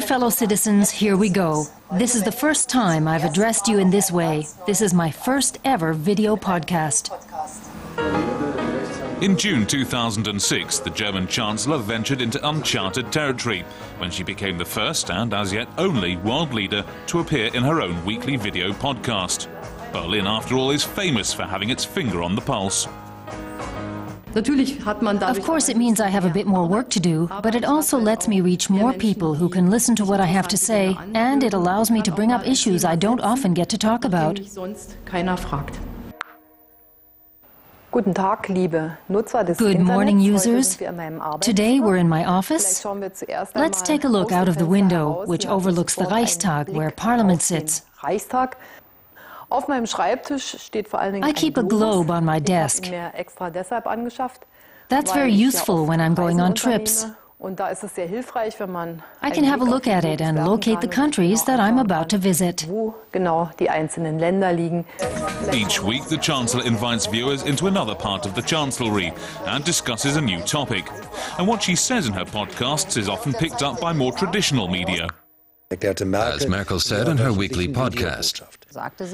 Dear fellow citizens, here we go. This is the first time I've addressed you in this way. This is my first ever video podcast. In June 2006, the German Chancellor ventured into uncharted territory when she became the first and as yet only world leader to appear in her own weekly video podcast. Berlin, after all, is famous for having its finger on the pulse. Of course, it means I have a bit more work to do, but it also lets me reach more people who can listen to what I have to say, and it allows me to bring up issues I don't often get to talk about. Good morning, users. Today we're in my office. Let's take a look out of the window, which overlooks the Reichstag, where Parliament sits. I keep a globe on my desk. That's very useful when I'm going on trips. I can have a look at it and locate the countries that I'm about to visit. Each week, the Chancellor invites viewers into another part of the Chancellery and discusses a new topic. And what she says in her podcasts is often picked up by more traditional media. As Merkel said in her weekly podcast.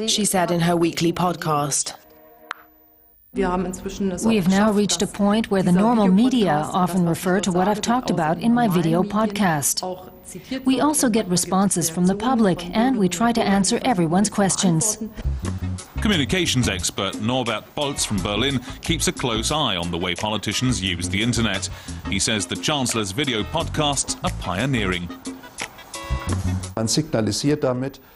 She said in her weekly podcast. We have now reached a point where the normal media often refer to what I've talked about in my video podcast. We also get responses from the public, and we try to answer everyone's questions. Communications expert Norbert Bolz from Berlin keeps a close eye on the way politicians use the internet. He says the Chancellor's video podcasts are pioneering.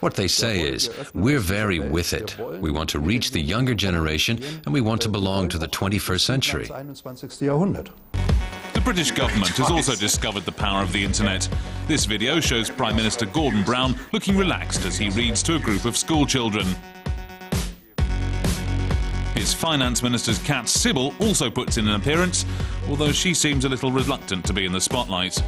What they say is, we're very with it. We want to reach the younger generation and we want to belong to the 21st century. The British government has also discovered the power of the internet. This video shows Prime Minister Gordon Brown looking relaxed as he reads to a group of school children. His Finance Minister's Cat Sybil also puts in an appearance, although she seems a little reluctant to be in the spotlight.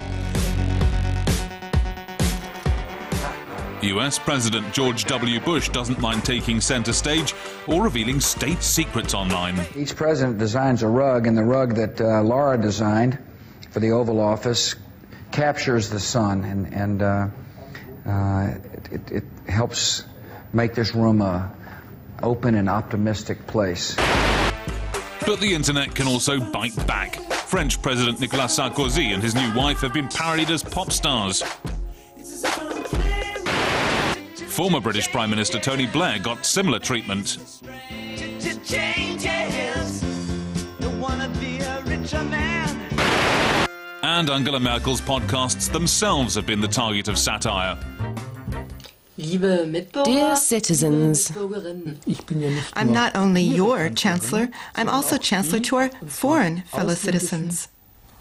US President George W. Bush doesn't mind taking center stage or revealing state secrets online. Each president designs a rug, and the rug that Laura designed for the Oval Office captures the sun, and it helps make this room a open and optimistic place. But the internet can also bite back. French President Nicolas Sarkozy and his new wife have been parodied as pop stars. Former British Prime Minister Tony Blair got similar treatment. And Angela Merkel's podcasts themselves have been the target of satire. Dear citizens, I'm not only your Chancellor, I'm also Chancellor to our foreign fellow citizens.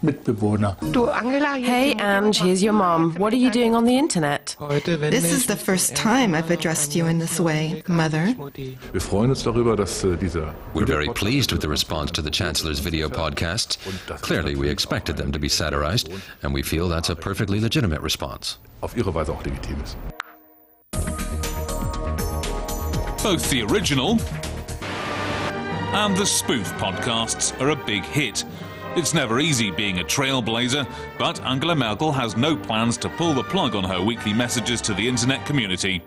Hey Ange, here's your mom. What are you doing on the internet? This is the first time I've addressed you in this way, Mother. We're very pleased with the response to the Chancellor's video podcasts. Clearly, we expected them to be satirized, and we feel that's a perfectly legitimate response. Both the original and the spoof podcasts are a big hit. It's never easy being a trailblazer, but Angela Merkel has no plans to pull the plug on her weekly messages to the internet community.